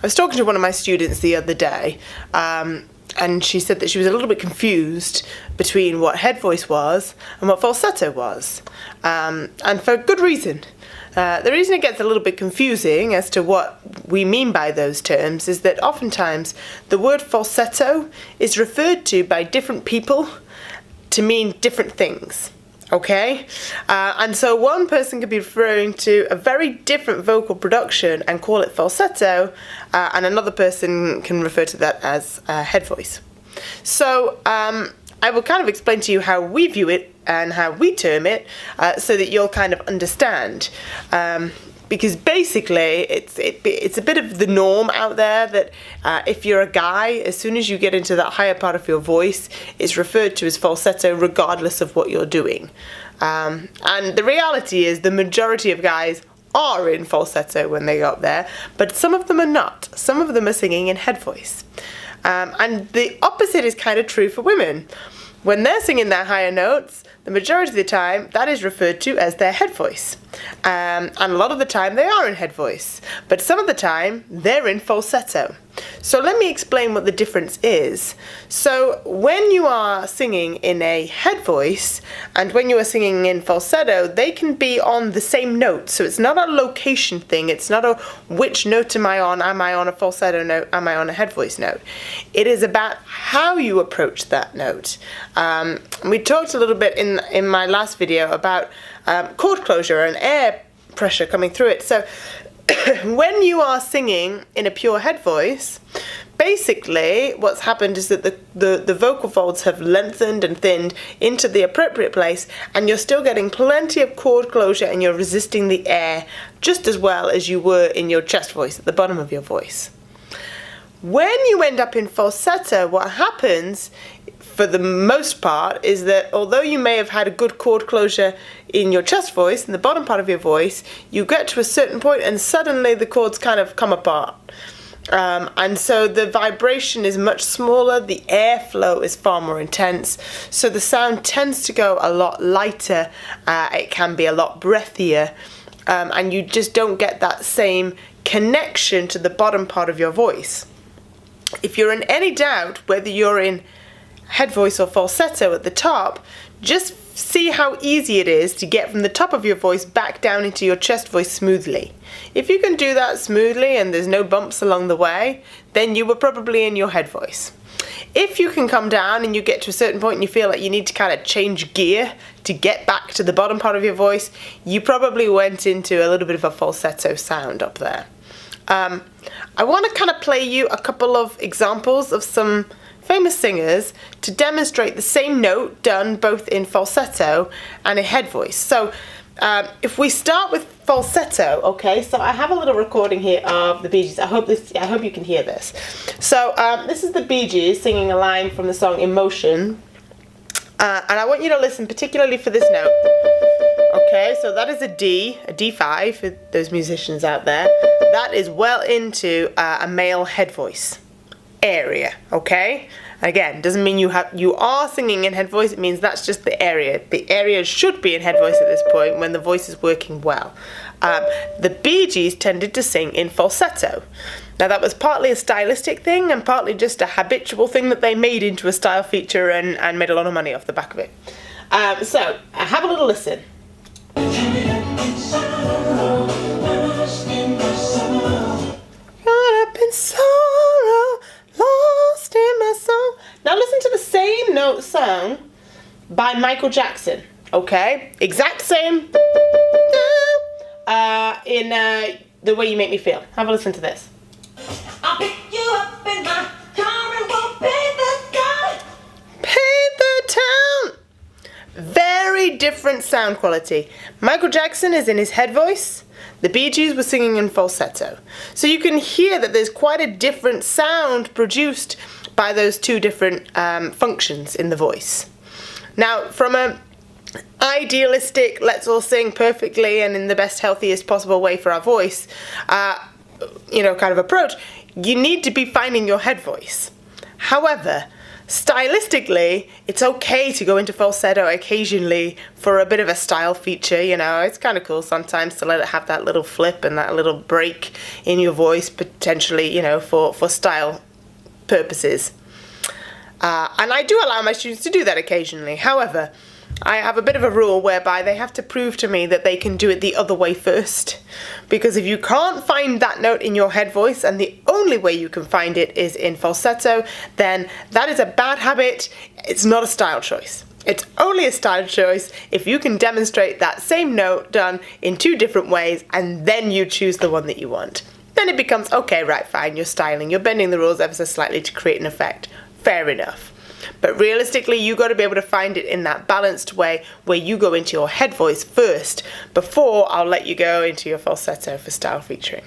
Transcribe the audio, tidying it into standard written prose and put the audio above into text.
was talking to one of my students the other day, and she said that she was a little bit confused between what head voice was and what falsetto was, and for good reason. The reason it gets a little bit confusing as to what we mean by those terms is that oftentimes the word falsetto is referred to by different people to mean different things. Okay? And so one person could be referring to a very different vocal production and call it falsetto, and another person can refer to that as head voice. So I will kind of explain to you how we view it and how we term it, so that you'll kind of understand. Because basically it's a bit of the norm out there that if you're a guy, as soon as you get into that higher part of your voice, it's referred to as falsetto regardless of what you're doing. And the reality is the majority of guys are in falsetto when they go up there, but some of them are not. Some of them are singing in head voice. And the opposite is kind of true for women. When they're singing their higher notes, the majority of the time that is referred to as their head voice. And a lot of the time they are in head voice, but some of the time they're in falsetto. So let me explain what the difference is. So when you are singing in a head voice and when you are singing in falsetto, they can be on the same note. So it's not a location thing. It's not a which note am I on? Am I on a falsetto note? Am I on a head voice note? It is about how you approach that note. We talked a little bit in my last video about chord closure and air pressure coming through it. So when you are singing in a pure head voice, basically what's happened is that the vocal folds have lengthened and thinned into the appropriate place, and you're still getting plenty of chord closure and you're resisting the air just as well as you were in your chest voice at the bottom of your voice. When you end up in falsetto, what happens for the most part is that although you may have had a good chord closure in your chest voice, in the bottom part of your voice, you get to a certain point and suddenly the chords kind of come apart. And so the vibration is much smaller, the airflow is far more intense, so the sound tends to go a lot lighter, it can be a lot breathier, and you just don't get that same connection to the bottom part of your voice. If you're in any doubt whether you're in head voice or falsetto at the top, just see how easy it is to get from the top of your voice back down into your chest voice smoothly. If you can do that smoothly and there's no bumps along the way, then you were probably in your head voice. If you can come down and you get to a certain point and you feel like you need to kind of change gear to get back to the bottom part of your voice, you probably went into a little bit of a falsetto sound up there. I want to kind of play you a couple of examples of some famous singers to demonstrate the same note done both in falsetto and in head voice. So if we start with falsetto, okay, so I have a little recording here of the Bee Gees. I hope you can hear this. So this is the Bee Gees singing a line from the song Emotion, and I want you to listen particularly for this note. Okay, so that is a D5 for those musicians out there. That is well into a male head voice area, okay? Again, doesn't mean you are singing in head voice, it means that's just the area. The area should be in head voice at this point when the voice is working well. The Bee Gees tended to sing in falsetto. Now that was partly a stylistic thing and partly just a habitual thing that they made into a style feature and made a lot of money off the back of it. So, have a little listen. Caught up in sorrow, lost in my soul. Now listen to the same note sung by Michael Jackson, okay? Exact same in The Way You Make Me Feel. Have a listen to this. I'll pick you up in my car and we'll paint the town. Paint the town. Very different sound quality. Michael Jackson is in his head voice. The Bee Gees were singing in falsetto. So you can hear that there's quite a different sound produced by those two different functions in the voice. Now, from a idealistic, let's all sing perfectly and in the best, healthiest possible way for our voice, kind of approach, you need to be finding your head voice. However, stylistically, it's okay to go into falsetto occasionally for a bit of a style feature, you know. It's kind of cool sometimes to let it have that little flip and that little break in your voice, potentially, you know, for style purposes. And I do allow my students to do that occasionally. However, I have a bit of a rule whereby they have to prove to me that they can do it the other way first. Because if you can't find that note in your head voice, and the only way you can find it is in falsetto, then that is a bad habit. It's not a style choice. It's only a style choice if you can demonstrate that same note done in 2 different ways, and then you choose the one that you want. Then it becomes, okay, right, fine, you're styling. You're bending the rules ever so slightly to create an effect. Fair enough. But realistically, you got to be able to find it in that balanced way where you go into your head voice first before I'll let you go into your falsetto for style featuring.